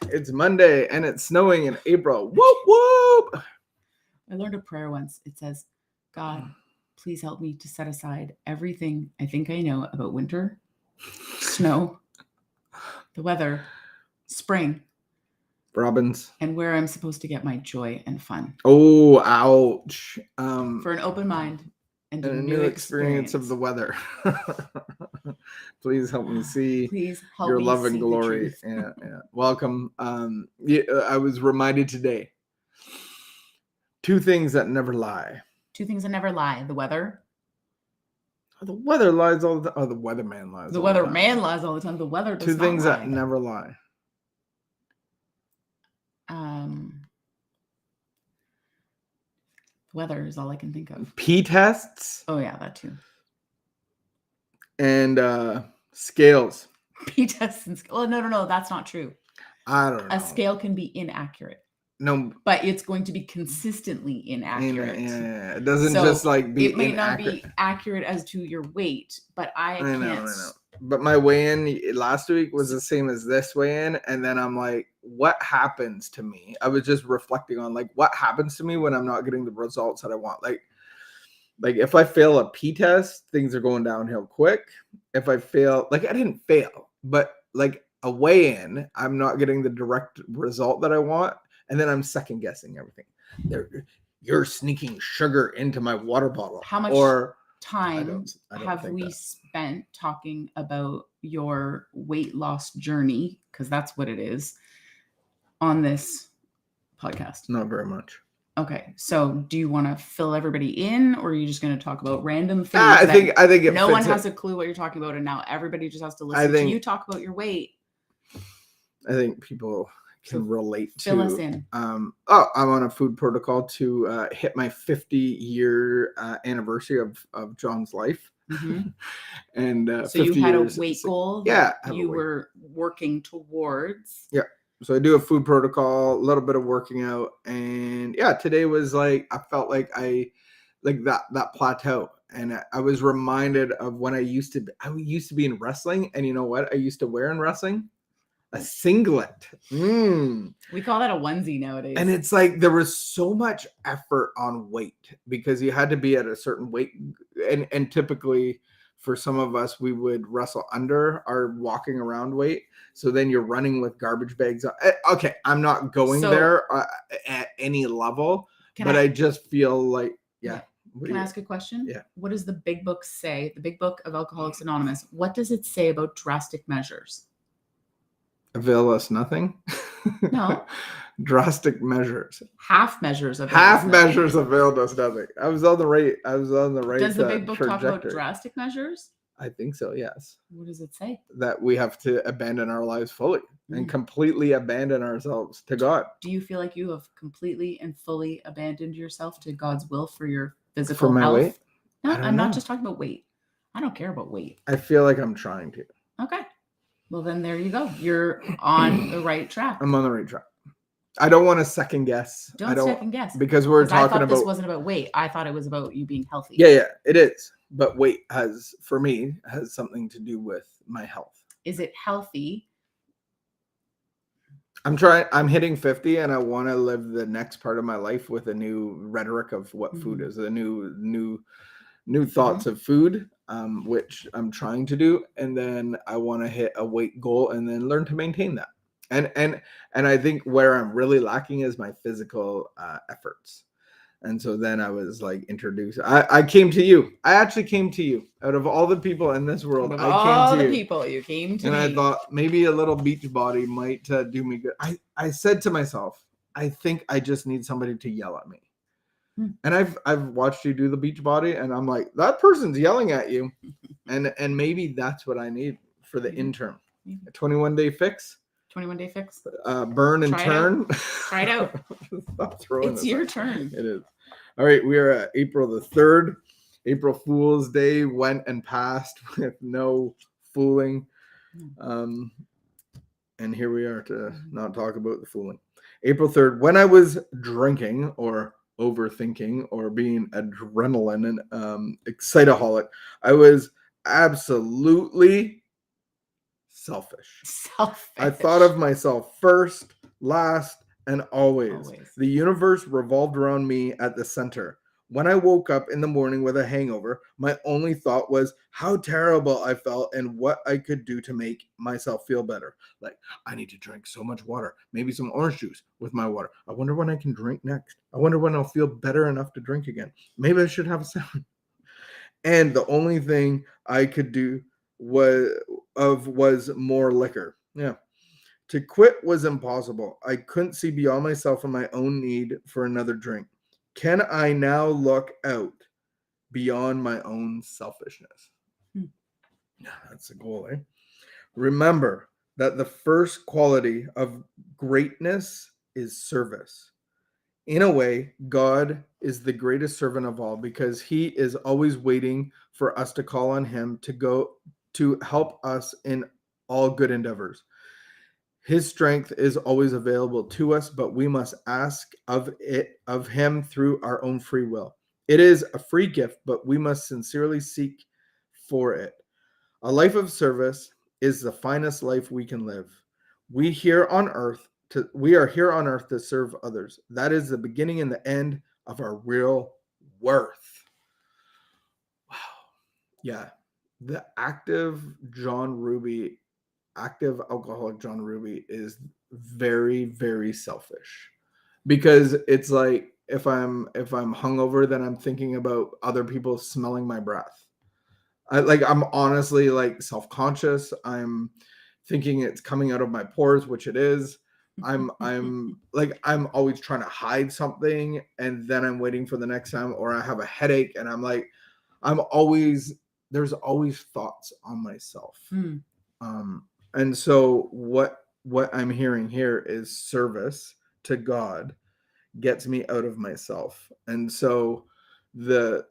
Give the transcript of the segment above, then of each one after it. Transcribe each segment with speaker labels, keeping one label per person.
Speaker 1: It's Monday and it's snowing in April. Whoop, whoop.
Speaker 2: I learned a prayer once. It says, God, please help me to set aside everything I think I know about winter, snow, the weather, spring,
Speaker 1: Robins.
Speaker 2: and where I'm supposed to get my joy and fun.
Speaker 1: Oh, ouch.
Speaker 2: For an open mind and a
Speaker 1: new experience of the weather. Please help me see
Speaker 2: Please help
Speaker 1: your
Speaker 2: me
Speaker 1: love
Speaker 2: see
Speaker 1: and
Speaker 2: the
Speaker 1: glory.
Speaker 2: truth.
Speaker 1: Yeah. Welcome. I was reminded today. 2 things that never lie.
Speaker 2: 2 things that never lie. The weather.
Speaker 1: The weather lies all the time. Oh, the weatherman lies.
Speaker 2: The weatherman lies all the time. The weather does
Speaker 1: 2
Speaker 2: not
Speaker 1: things
Speaker 2: lie.
Speaker 1: that never lie.
Speaker 2: The weather is all I can think of.
Speaker 1: Pee tests.
Speaker 2: Oh yeah, that too.
Speaker 1: And scales.
Speaker 2: Pee tests and scales. Oh, no, that's not true.
Speaker 1: I don't know.
Speaker 2: A scale can be inaccurate.
Speaker 1: No,
Speaker 2: but it's going to be consistently inaccurate.
Speaker 1: Yeah. It doesn't just like be.
Speaker 2: It may not be accurate as to your weight, but I know.
Speaker 1: But my weigh-in last week was the same as this weigh-in, and then I'm like, what happens to me? I was just reflecting on like what happens to me when I'm not getting the results that I want. Like if I fail a P test, things are going downhill quick. If I fail, like I didn't fail, but like a weigh-in, I'm not getting the direct result that I want. And then I'm second guessing everything. You're sneaking sugar into my water bottle.
Speaker 2: How much time have we spent talking about your weight loss journey? Because that's what it is on this podcast.
Speaker 1: Not very much.
Speaker 2: Okay, so do you want to fill everybody in, or are you just going to talk about random things?
Speaker 1: I think
Speaker 2: no one has a clue what you're talking about, and now everybody just has to listen to you talk about your weight.
Speaker 1: I think people can relate to.
Speaker 2: Fill us in.
Speaker 1: I'm on a food protocol to hit my 50-year anniversary of John's life.
Speaker 2: Mm-hmm.
Speaker 1: And
Speaker 2: so you had a weight goal
Speaker 1: that
Speaker 2: you were working towards.
Speaker 1: Yeah. So I do a food protocol, a little bit of working out, and yeah, today was like I felt like that plateau. And I was reminded of when I used to be in wrestling, and you know what I used to wear in wrestling? A singlet.
Speaker 2: We call that a onesie nowadays.
Speaker 1: And it's like there was so much effort on weight because you had to be at a certain weight. And typically for some of us, we would wrestle under our walking around weight. So then you're running with garbage bags. Okay, I'm not going there at any level, but I just feel like, yeah.
Speaker 2: Can I ask a question?
Speaker 1: Yeah.
Speaker 2: What does the big book say? The big book of Alcoholics Anonymous. What does it say about drastic measures?
Speaker 1: Avail us nothing.
Speaker 2: No.
Speaker 1: Drastic measures.
Speaker 2: Half measures availed
Speaker 1: us nothing. I was on the right.
Speaker 2: Does the big book talk about drastic measures?
Speaker 1: I think so. Yes.
Speaker 2: What does it say?
Speaker 1: That we have to abandon our lives fully and completely abandon ourselves to God.
Speaker 2: Do you feel like you have completely and fully abandoned yourself to God's will for your physical health?
Speaker 1: Weight?
Speaker 2: No, I'm not just talking about weight. I don't care about weight.
Speaker 1: I feel like I'm trying to.
Speaker 2: Okay. Well, then there you go. You're on the right track.
Speaker 1: I'm on the right track. I don't want to second guess.
Speaker 2: Don't second guess.
Speaker 1: Because we're talking about...
Speaker 2: this wasn't about weight. I thought it was about you being healthy.
Speaker 1: Yeah, it is. But weight has something to do with my health.
Speaker 2: Is it healthy?
Speaker 1: I'm hitting 50 and I want to live the next part of my life with a new rhetoric of what food is, a new thoughts of food. Which I'm trying to do, and then I want to hit a weight goal and then learn to maintain that. And I think where I'm really lacking is my physical efforts. And so then I was like introduced. I came to you. I actually came to you. Out of all the people in this world,
Speaker 2: you came to me.
Speaker 1: And I thought maybe a little beach body might do me good. I said to myself, I think I just need somebody to yell at me. And I've watched you do the beach body, and I'm like, that person's yelling at you, and maybe that's what I need for the interim. A 21-day fix.
Speaker 2: 21-day fix.
Speaker 1: Burn and turn.
Speaker 2: Try it out.
Speaker 1: Stop throwing.
Speaker 2: It's your turn.
Speaker 1: It is. All right, we are at April the 3rd. April Fool's Day went and passed with no fooling, and here we are to not talk about the fooling. April 3rd, when I was drinking or overthinking or being adrenaline and excitaholic, I was absolutely selfish.
Speaker 2: Selfish.
Speaker 1: I thought of myself first, last, and always. The universe revolved around me at the center. When I woke up in the morning with a hangover, my only thought was how terrible I felt and what I could do to make myself feel better. Like, I need to drink so much water, maybe some orange juice with my water. I wonder when I can drink next. I wonder when I'll feel better enough to drink again. Maybe I should have a salad. And the only thing I could do was more liquor. Yeah. To quit was impossible. I couldn't see beyond myself and my own need for another drink. Can I now look out beyond my own selfishness? Yeah, that's the goal, eh? Remember that the first quality of greatness is service. In a way, God is the greatest servant of all because he is always waiting for us to call on him to go to help us in all good endeavors. His strength is always available to us, but we must ask of him through our own free will. It is a free gift, but we must sincerely seek for it. A life of service is the finest life we can live. We are here on earth to serve others. That is the beginning and the end of our real worth. Wow. Yeah. The active alcoholic John Ruby is very, very selfish because it's like if I'm hungover, then I'm thinking about other people smelling my breath. I'm honestly like self-conscious. I'm thinking it's coming out of my pores, which it is. I'm always trying to hide something, and then I'm waiting for the next time, or I have a headache, and there's always thoughts on myself. And so what I'm hearing here is service to God gets me out of myself. And so the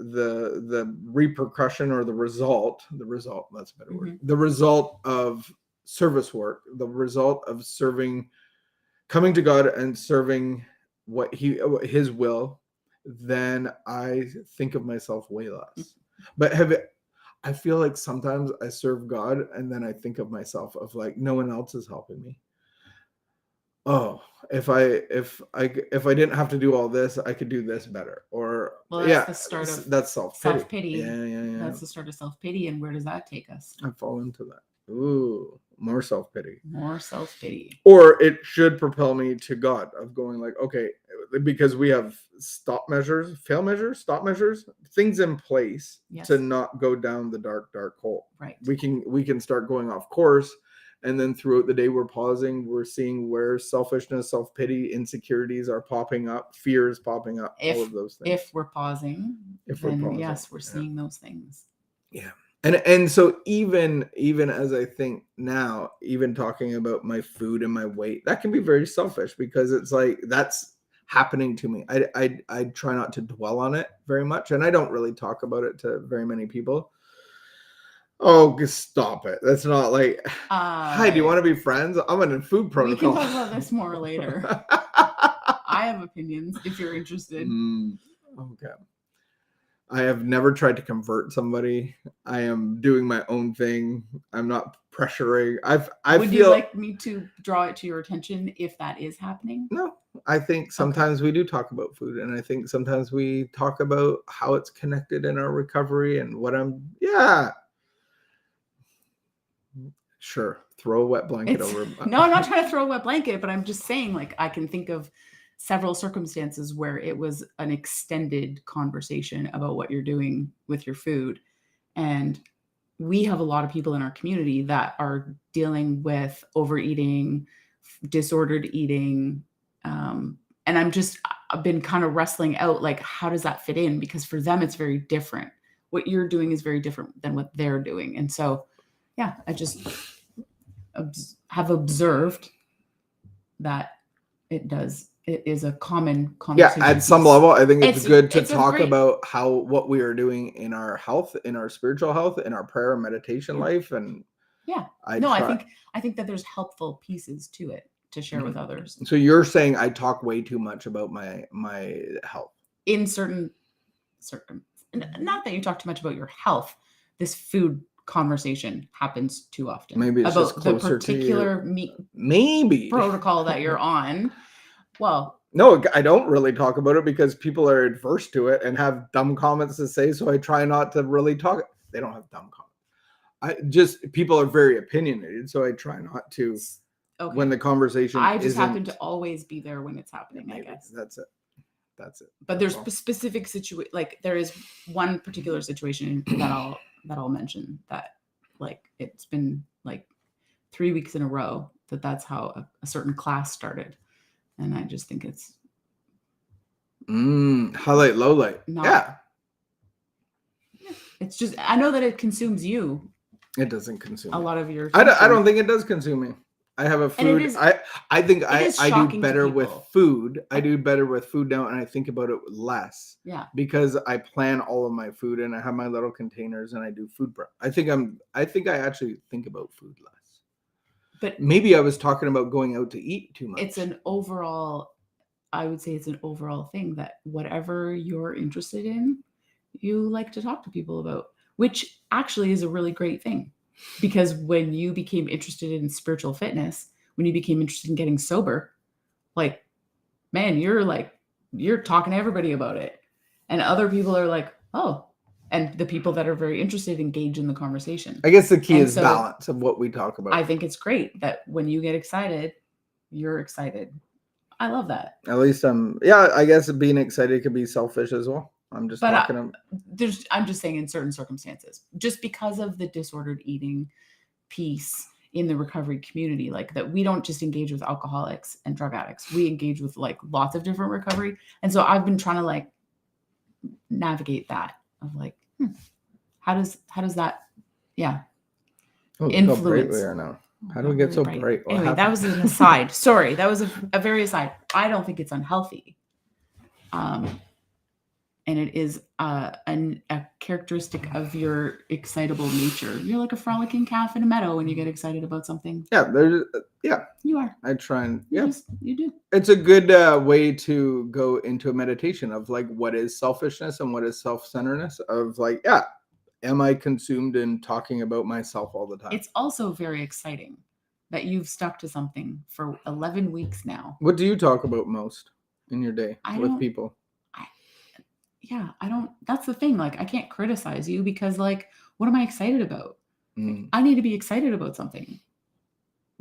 Speaker 1: repercussion or the result, that's a better word. The result of service work, the result of coming to God and serving his will, then I think of myself way less. But I feel like sometimes I serve God and then I think of myself of like no one else is helping me. Oh, if I didn't have to do all this, I could do this better. Or
Speaker 2: that's the start of
Speaker 1: that's self-pity.
Speaker 2: Yeah. That's the start of self-pity. And where does that take us?
Speaker 1: I fall into that. Ooh, more self-pity.
Speaker 2: Or
Speaker 1: it should propel me to God of going like, okay, because we have stop measures, things in place to not go down the dark hole.
Speaker 2: Right.
Speaker 1: We can start going off course. And then throughout the day, we're pausing. We're seeing where selfishness, self-pity, insecurities are popping up, fears popping up, all of those things.
Speaker 2: If we're pausing, yes, we're seeing those things.
Speaker 1: Yeah. And so even as I think now, even talking about my food and my weight, that can be very selfish because it's like that's happening to me. I try not to dwell on it very much, and I don't really talk about it to very many people. Oh, stop it. That's not like, hi, do you want to be friends? I'm in a food protocol.
Speaker 2: We can talk about this more later. I have opinions if you're interested.
Speaker 1: Okay. I have never tried to convert somebody. I am doing my own thing. I'm not pressuring. Would
Speaker 2: you like me to draw it to your attention if that is happening?
Speaker 1: No. I think sometimes we do talk about food, and I think sometimes we talk about how it's connected in our recovery and Sure. Throw a wet blanket over.
Speaker 2: No, I'm not trying to throw a wet blanket, but I'm just saying, like, I can think of several circumstances where it was an extended conversation about what you're doing with your food. And we have a lot of people in our community that are dealing with overeating, disordered eating. And I've been kind of wrestling out, like, how does that fit in? Because for them, it's very different. What you're doing is very different than what they're doing. And so, yeah, I just have observed that it is a common conversation.
Speaker 1: Yeah, at some level, I think it's good to talk about what we are doing in our health, in our spiritual health, in our prayer and meditation life. And
Speaker 2: I think that there's helpful pieces to it to share with others.
Speaker 1: So you're saying I talk way too much about my health
Speaker 2: in certain not that you talk too much about your health. This food conversation happens too often.
Speaker 1: Maybe it's just
Speaker 2: about the
Speaker 1: closer to you.
Speaker 2: particular
Speaker 1: Maybe
Speaker 2: protocol that you're on. Well,
Speaker 1: no, I don't really talk about it because people are adverse to it and have dumb comments to say. So I try not to really talk. They don't have dumb comments. People are very opinionated, so I try not to.
Speaker 2: okay.
Speaker 1: When the conversation,
Speaker 2: I just happen to always be there when it's happening.
Speaker 1: Maybe.
Speaker 2: I guess
Speaker 1: That's it.
Speaker 2: But there's specific situation. Like there is one particular situation that I'll mention that, like, it's been like 3 weeks in a row that's how a certain class started, and I just think it's
Speaker 1: highlight, low light. Yeah.
Speaker 2: It's just, I know that it consumes you.
Speaker 1: It doesn't consume
Speaker 2: a lot of your.
Speaker 1: I don't think it does consume me. I have a food. I think I do better with food. I do better with food now, and I think about it less.
Speaker 2: Yeah.
Speaker 1: Because I plan all of my food, and I have my little containers, and I do food prep. I think I actually think about food less.
Speaker 2: But
Speaker 1: maybe I was talking about going out to eat too much.
Speaker 2: It's an overall. I would say it's an overall thing that whatever you're interested in, you like to talk to people about, which actually is a really great thing. Because when you became interested in spiritual fitness, when you became interested in getting sober, like, man, you're talking to everybody about it. And other people are like, oh, and the people that are very interested engage in the conversation.
Speaker 1: I guess the key is balance of what we talk about.
Speaker 2: I think it's great that when you get excited, you're excited. I love that.
Speaker 1: At least I guess being excited could be selfish as well. I'm just talking.
Speaker 2: I'm just saying in certain circumstances, just because of the disordered eating piece in the recovery community, like that we don't just engage with alcoholics and drug addicts. We engage with like lots of different recovery. And so I've been trying to like navigate that of like, how does that, influence.
Speaker 1: How bright we are now. How do we get so bright?
Speaker 2: Anyway, that was an aside. Sorry, that was a very aside. I don't think it's unhealthy. And it is a characteristic of your excitable nature. You're like a frolicking calf in a meadow when you get excited about something.
Speaker 1: Yeah,
Speaker 2: you are.
Speaker 1: I try and
Speaker 2: you do.
Speaker 1: It's a good way to go into a meditation of like what is selfishness and what is self-centeredness. Of like, am I consumed in talking about myself all the time?
Speaker 2: It's also very exciting that you've stuck to something for 11 weeks now.
Speaker 1: What do you talk about most in your day with people?
Speaker 2: That's the thing. Like, I can't criticize you because, like, what am I excited about? I need to be excited about something.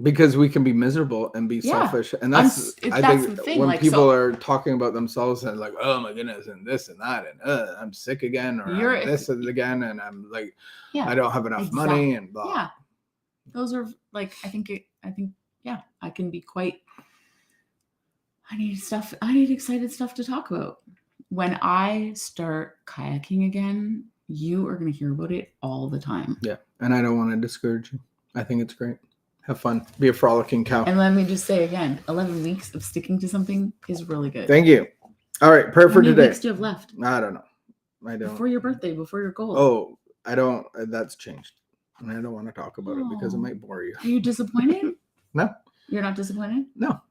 Speaker 1: Because we can be miserable and be selfish. And I think the thing. When like, people are talking about themselves and like, oh my goodness, and this and that, and I'm sick again, or I'm this again, and I'm like, I don't have enough money, and blah.
Speaker 2: Yeah. Those are like, I think, I can be quite, I need excited stuff to talk about. When I start kayaking again, you are going to hear about it all the time.
Speaker 1: Yeah. And I don't want to discourage you. I think it's great. Have fun. Be a frolicking cow.
Speaker 2: And let me just say again, 11 weeks of sticking to something is really good.
Speaker 1: Thank you. All right. Prayer for today. How many
Speaker 2: weeks do you have left?
Speaker 1: I don't know. I don't.
Speaker 2: Before your birthday, before your goal.
Speaker 1: Oh, I don't. That's changed. And I don't want to talk about it because it might bore you.
Speaker 2: Are you disappointed?
Speaker 1: No.
Speaker 2: You're not disappointed?
Speaker 1: No.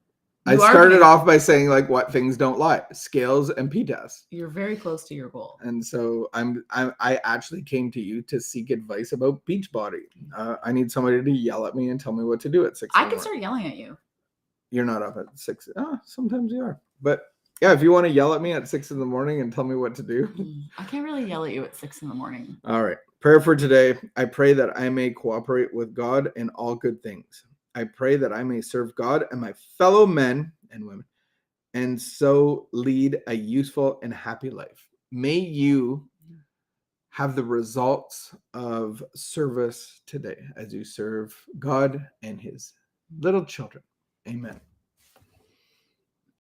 Speaker 1: I started off by saying like what things don't lie: scales and pee tests.
Speaker 2: You're very close to your goal.
Speaker 1: And so I actually came to you to seek advice about Beachbody. I need somebody to yell at me and tell me what to do at 6.
Speaker 2: I can start yelling at you.
Speaker 1: You're not up at 6. Sometimes you are. But yeah, if you want to yell at me at 6 in the morning and tell me what to do.
Speaker 2: I can't really yell at you at 6 in the morning.
Speaker 1: All right. Prayer for today. I pray that I may cooperate with God in all good things. I pray that I may serve God and my fellow men and women, and so lead a useful and happy life. May you have the results of service today as you serve God and his little children. Amen.